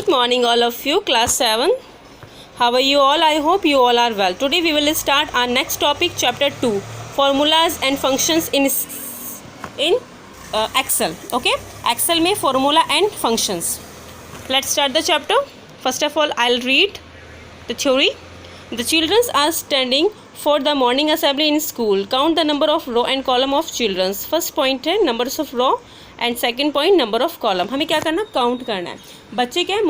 Good morning all of you, class 7. How are you all? I hope you all are well. Today we will start our next topic, chapter 2, formulas and functions in Excel. Okay, Excel में formula and functions. Let's start the chapter. First of all, I'll read the theory. The children are standing for the morning assembly in school. Count the number of row and column of children. First point है numbers of row and second point number of column. हमें क्या करना, count करना है. बच्चे क्या है,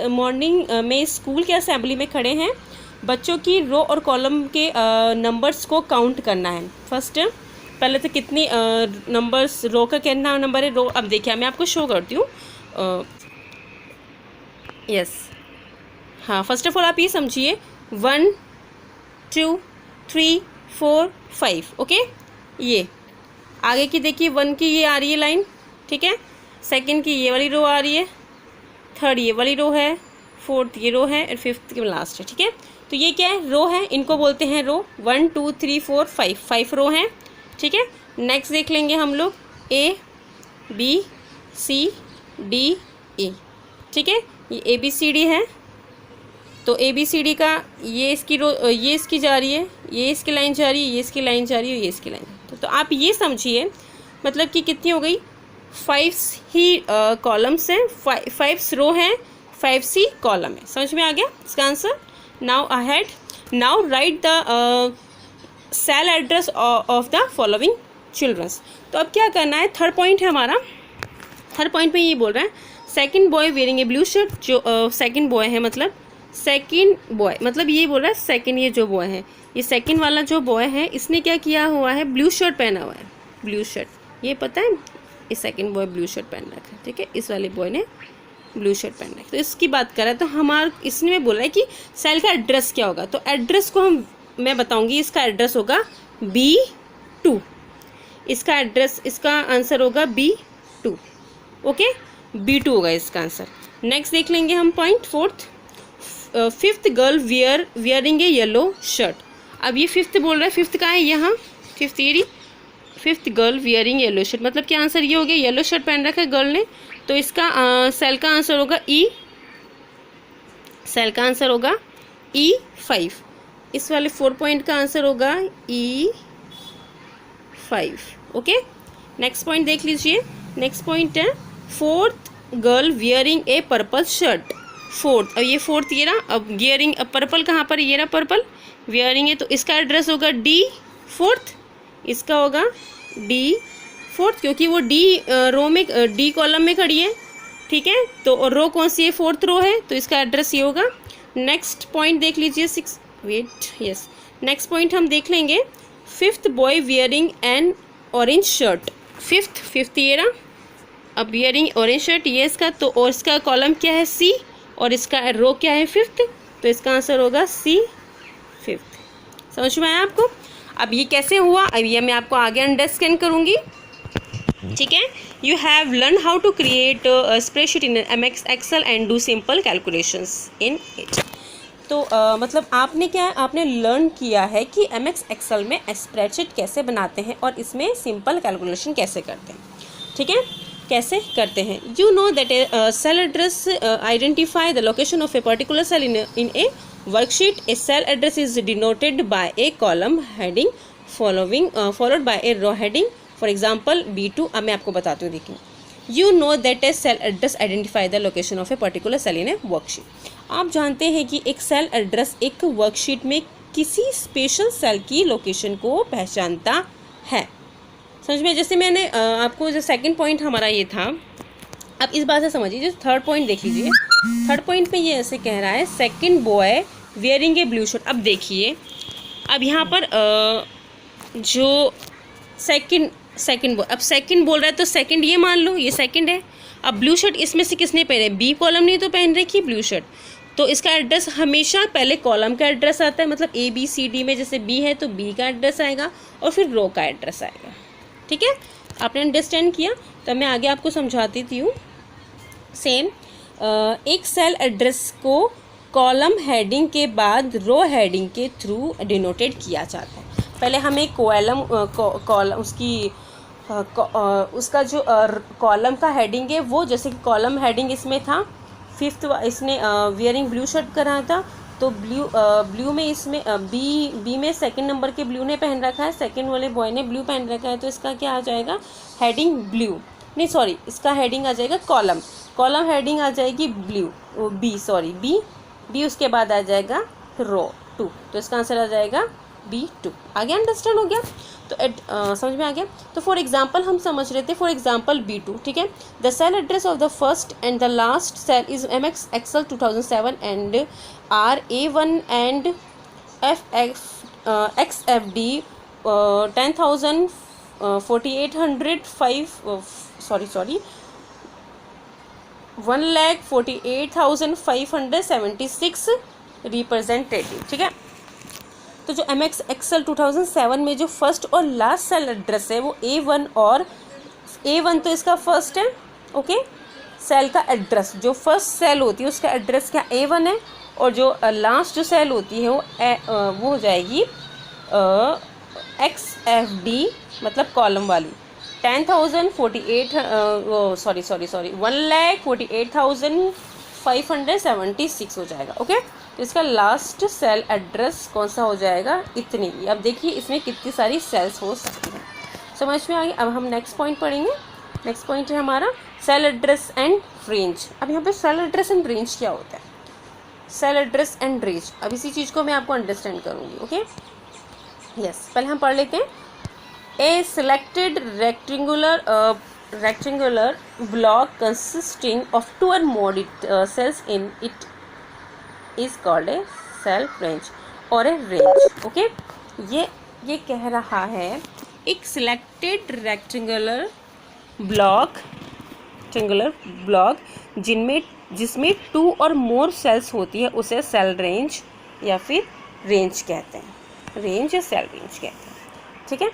morning में स्कूल के असेंबली में खड़े हैं. बच्चों की रो और कॉलम के नंबर्स को काउंट करना है. फर्स्ट पहले तो कितनी नंबर्स, रो का कितना नंबर है, रो. अब देखिए मैं आपको शो करती हूँ. यस, हाँ, फर्स्ट ऑफ ऑल आप ये समझिए 1 2 3 4 5. ओके, ये आगे की देखिए 1 की ये आ रही है लाइन, ठीक है. सेकंड की ये वाली रो आ रही है, थर्ड ये वाली रो है, फोर्थ ये रो है और फिफ्थ की लास्ट है, ठीक है. तो ये क्या है, रो है, इनको बोलते हैं रो. 1 2 3 4 5 रो हैं, ठीक है. नेक्स्ट देख लेंगे हम लोग A B C D A, ठीक है. ये ए बी सी डी है, तो ए बी सी डी का ये इसकी रो, ये इसकी जा रही है, ये इसकी लाइन जा रही है, ये इसकी लाइन जा रही है, ये इसकी लाइन. तो आप ये समझिए मतलब कि कितनी हो गई, 5 ही कॉलम्स हैं, 5 रो हैं, 5 सी कॉलम है. समझ में आ गया इसका answer. Now ahead, now write the cell address of the following childrens. तो अब क्या करना है, थर्ड पॉइंट है हमारा. थर्ड पॉइंट में ये बोल रहा है सेकंड बॉय वेयरिंग ए ब्लू शर्ट. जो सेकंड बॉय है मतलब सेकंड बॉय मतलब ये बोल रहा है सेकंड, ये जो बॉय है, ये सेकंड वाला जो बॉय है, इसने क्या किया हुआ है, ब्लू शर्ट पहना हुआ है. ब्लू शर्ट, ये पता है, ये सेकंड बॉय ब्लू शर्ट पहन रखा है, ठीक है. इस वाले बॉय ने ब्लू शर्ट पहन रखा है. तो इसकी बात कर रहा है. तो हमारा इसने बोला है कि सेल का एड्रेस क्या होगा. तो एड्रेस को मैं बताऊंगी. इसका एड्रेस होगा B2. इसका एड्रेस, इसका आंसर होगा B2. ओके, B2 होगा इसका आंसर. नेक्स्ट देख लेंगे हम point fourth. Fifth girl wearing a yellow shirt. अब ये फिफ्थ बोल रहा है, फिफ्थ कहाँ है, यहाँ फिफ्थ, ये fifth girl wearing yellow shirt. मतलब क्या आंसर ये हो गया, येलो शर्ट पहन रखा है गर्ल ने. तो इसका सेल का आंसर होगा ई. सेल का आंसर होगा E5. इस वाले 4 पॉइंट का आंसर होगा E5. ओके, नेक्स्ट पॉइंट देख लीजिए. नेक्स्ट पॉइंट है फोर्थ गर्ल वियरिंग ए पर्पल शर्ट. फोर्थ, अब ये फोर्थ ये रहा. अब वियरिंग, अब पर्पल कहाँ पर, ये रहा पर्पल, वियरिंग है. तो इसका एड्रेस होगा D4. इसका होगा D4 क्योंकि वो D रो में, D कॉलम में खड़ी है, ठीक है. तो रो कौन सी है, फोर्थ रो है, तो इसका एड्रेस ये होगा. नेक्स्ट पॉइंट देख लीजिए 6. वेट, यस, नेक्स्ट पॉइंट हम देख लेंगे. Fifth boy wearing N orange shirt. Fifth ये रहा. अब वियरिंग ऑरेंज शर्ट, ये इसका. तो और इसका कॉलम क्या है, C, और इसका रो क्या है, फिफ्थ. तो इसका आंसर होगा C, फिफ्थ. समझ में आया आपको. अब ये कैसे हुआ, अब ये मैं आपको आगे अंडरस्टैंड करूँगी, ठीक है. You have learn how to create spreadsheet in MS Excel and do simple calculations in it. तो मतलब आपने क्या, आपने लर्न किया है कि MS Excel में स्प्रेडशीट कैसे बनाते हैं और इसमें सिंपल कैलकुलेशन कैसे करते हैं, ठीक है. कैसे करते हैं. You know that a cell address identify the location of a particular cell in a worksheet. A cell address is denoted by a column heading followed by a row heading. For example B2. अब मैं आपको बताती हूँ, देखिए. You know that a cell address identify the location of a particular cell in a worksheet. आप जानते हैं कि एक सेल एड्रेस एक वर्कशीट में किसी स्पेशल सेल की लोकेशन को पहचानता है. समझ में. जैसे मैंने आपको जो सेकंड पॉइंट हमारा ये था, अब इस बात से समझिए. जो थर्ड पॉइंट देख लीजिए. थर्ड पॉइंट पे ये ऐसे कह रहा है सेकंड बॉय वियरिंग ए ब्लू शर्ट. अब देखिए, अब यहाँ पर जो सेकंड बॉय, अब सेकंड बोल रहा है तो सेकंड ये मान लो, ये सेकंड है. अब ब्लू शर्ट इसमें से किसने पहने, B कॉलम ने तो पहन रखी ब्लू शर्ट. तो इसका एड्रेस हमेशा पहले कॉलम का एड्रेस आता है. मतलब ABCD में जैसे B है तो B का एड्रेस आएगा और फिर रो का एड्रेस आएगा, ठीक है. आपने अंडरस्टैंड किया. तब मैं आगे आपको समझाती थी हूँ. सेम एक सेल एड्रेस को कॉलम हेडिंग के बाद रो हेडिंग के थ्रू डिनोटेड किया जाता है. पहले हमें कॉलम उसकी उसका जो कॉलम का हेडिंग है वो, जैसे कि कॉलम हेडिंग इसमें था फिफ्थ इसने वियरिंग ब्लू शर्ट करा था, तो ब्लू में इसमें बी में सेकंड नंबर के ब्लू ने पहन रखा है, सेकंड वाले बॉय ने ब्लू पहन रखा है, तो इसका क्या आ जाएगा हेडिंग ब्लू, नहीं सॉरी इसका हेडिंग आ जाएगा कॉलम हेडिंग आ जाएगी ब्लू बी उसके बाद आ जाएगा रो 2, तो इसका आंसर आ जाएगा B2। आगे अंडरस्टैंड हो गया, तो समझ में आ गया। तो फॉर एग्जांपल हम समझ रहे थे, फॉर एग्जांपल B2, ठीक है। The cell address of the first and the last cell is MX Excel 2007 and RA1 and XFD 10,000 4805 1,48,576 representative, ठीक है। तो जो MX Excel 2007 में जो फर्स्ट और लास्ट सेल एड्रेस है वो A1 और A1 तो इसका फर्स्ट है, ओके। सेल का एड्रेस, जो फर्स्ट सेल होती है उसका एड्रेस क्या A1 है, और जो लास्ट जो सेल होती है वो हो जाएगी XFD, मतलब कॉलम वाली 1,48,576 हो जाएगा, ओके। तो इसका लास्ट सेल एड्रेस कौन सा हो जाएगा, इतनी। अब देखिए इसमें कितनी सारी सेल्स हो सकती हैं, समझ में आ गई। अब हम नेक्स्ट पॉइंट पढ़ेंगे। नेक्स्ट पॉइंट है हमारा सेल एड्रेस एंड रेंज। अब यहाँ पे सेल एड्रेस एंड रेंज क्या होता है, सेल एड्रेस एंड रेंज, अब इसी चीज़ को मैं आपको अंडरस्टैंड करूँगी, ओके। यस, पहले हम पढ़ लेते हैं। ए selected rectangular block consisting of 2 or more cells in it is called a cell range or a range, okay। ये कह रहा है एक सिलेक्टेड रेक्टेंगुलर ब्लॉक जिसमें 2 और मोर सेल्स होती है उसे सेल रेंज या फिर रेंज कहते हैं, रेंज या सेल रेंज कहते हैं, ठीक है।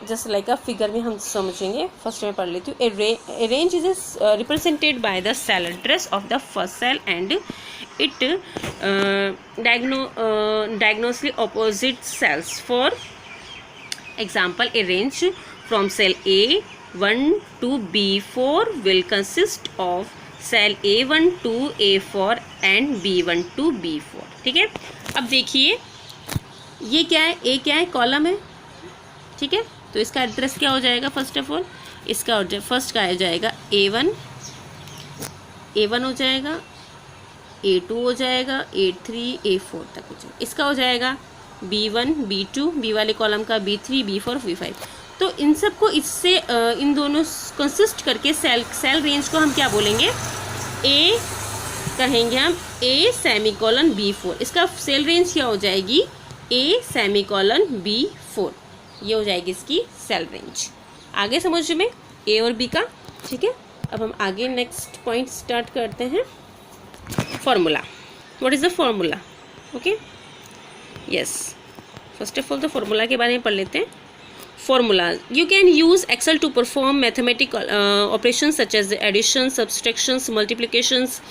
जस्ट लाइक अ फिगर में हम समझेंगे। फर्स्ट में पढ़ लेती हूँ। A range is represented by the cell address of the first cell and it diagonally opposite cells. For example, a range from cell A1 to B4 will consist of cell A1 to A4 and B1 to B4, ठीक है। अब देखिए ये क्या है, A क्या है, column है, ठीक है। तो इसका एड्रेस क्या हो जाएगा, फर्स्ट ऑफ ऑल इसका फर्स्ट का आ जाएगा A1 हो जाएगा, A2 हो जाएगा, A3 A4 तक हो जाएगा। इसका हो जाएगा B1 B2, B वाले कॉलम का B3 B4 B5। तो इन सब को इससे इन दोनों कंसिस्ट करके सेल रेंज को हम क्या बोलेंगे, A कहेंगे हम A सेमीकोलन B4। इसका सेल रेंज क्या हो जाएगी, A सेमीकोलन B4, ये हो जाएगी इसकी सेल रेंज। आगे समझ में A और B का, ठीक है। अब हम आगे नेक्स्ट पॉइंट स्टार्ट करते हैं। Formula, what is the formula, okay. Yes, first of all तो फॉर्मूला के बारे में पढ़ लेते हैं। Formula. You can use Excel to perform mathematical operations such as addition, subtractions, multiplications,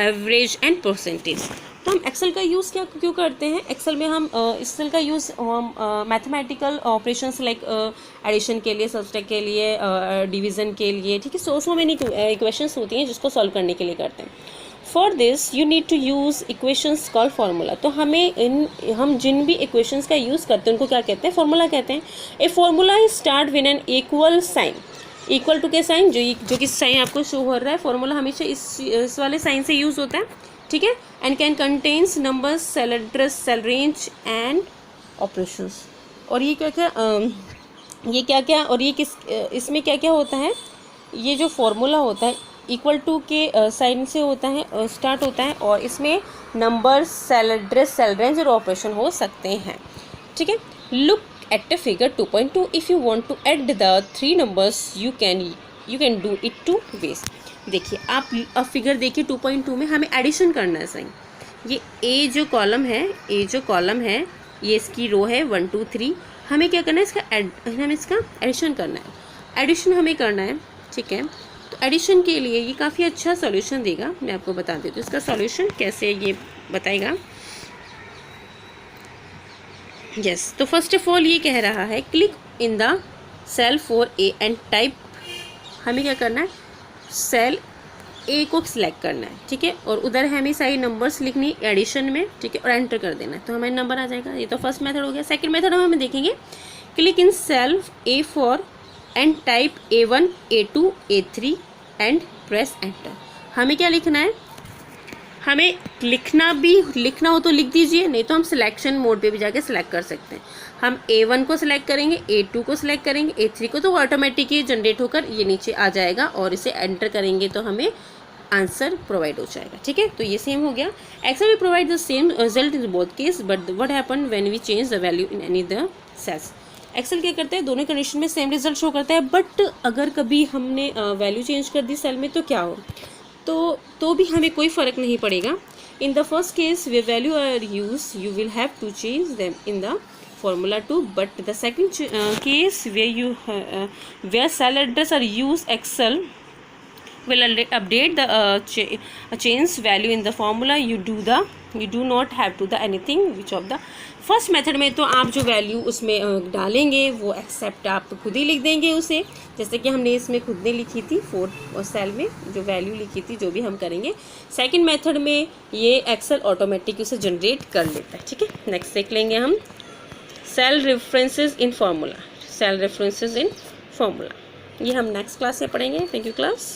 average and percentage. तो हम एक्सेल का यूज़ क्यों करते हैं, एक्सेल में हम एक्सेल का use mathematical operations like addition के लिए, सब्सट्रैक्ट के लिए, डिवीज़न के लिए, ठीक है। सो मेनी इक्वेशंस होती हैं जिसको सॉल्व करने के लिए करते हैं। For this you need to use equations called formula. तो हम जिन भी इक्वेशंस का यूज़ करते हैं उनको क्या कहते हैं, फार्मूला कहते हैं। A formula is start with an equal sign, equal to के साइन, जो कि साइन आपको शो हो रहा है। फार्मूला हमेशा इस वाले साइन से यूज़ होता है, ठीक है। And can contains numbers, cell address, cell range and operations. और ये क्या और ये इसमें क्या क्या होता है, ये जो फार्मूला होता है इक्वल टू के साइन से होता है, स्टार्ट होता है, और इसमें numbers, cell address, cell range और ऑपरेशन हो सकते हैं, ठीक है। Look at the figure 2.2। If you want to add the 3 numbers you can do it 2 ways। देखिए आप अब फिगर देखिए 2.2 में हमें एडिशन करना है सही। ये ए जो कॉलम है ये इसकी रो है 1 2 3। हमें क्या करना है, हमें इसका एडिशन करना है, एडिशन हमें करना है, ठीक है। तो एडिशन के लिए ये काफ़ी अच्छा सॉल्यूशन देगा, मैं आपको बता देती हूँ इसका सॉल्यूशन कैसे ये बताएगा। यस, तो फर्स्ट ऑफ ऑल ये कह रहा है click in the cell for a and type. हमें क्या करना है, सेल ए को सिलेक्ट करना है, ठीक है, और उधर हमें सारी नंबर्स लिखनी एडिशन में, ठीक है, और एंटर कर देना है तो हमारे नंबर आ जाएगा। ये तो फर्स्ट मेथड हो गया। सेकंड मेथड हम देखेंगे, click in cell A4 and type A1 A2 A3 and press enter. हमें क्या लिखना है, हमें लिखना हो तो लिख दीजिए, नहीं तो हम सिलेक्शन मोड पे भी जाके सिलेक्ट कर सकते हैं। हम A1 को सिलेक्ट करेंगे, A2 को सिलेक्ट करेंगे, A3 को, तो वो ऑटोमेटिकली जनरेट होकर ये नीचे आ जाएगा और इसे एंटर करेंगे तो हमें आंसर प्रोवाइड हो जाएगा, ठीक है। तो ये सेम हो गया। Excel will provide the same result in both case, but what happen when we change the value in any the cells. Excel क्या करता है, दोनों कंडीशन में सेम रिजल्ट शो करता है, बट अगर कभी हमने वैल्यू चेंज कर दी सेल में तो क्या हो, तो भी हमें कोई फ़र्क नहीं पड़ेगा। In the first case we value are use you will have to change them in the formula too, but the second case where cell address are used, Excel will update the change value in the formula. You do not have to the anything which of the first method में तो आप जो value उसमें डालेंगे वो accept आप खुद ही लिख देंगे उसे, जैसे कि हमने इसमें खुद ने लिखी थी 4 सेल में जो वैल्यू लिखी थी, जो भी हम करेंगे। सेकंड मेथड में ये एक्सेल ऑटोमेटिक उसे जनरेट कर लेता है, ठीक है। नेक्स्ट देख लेंगे हम सेल रेफरेंसेस इन फार्मूला। सेल रेफरेंसेस इन फार्मूला ये हम नेक्स्ट क्लास से पढ़ेंगे। Thank you class.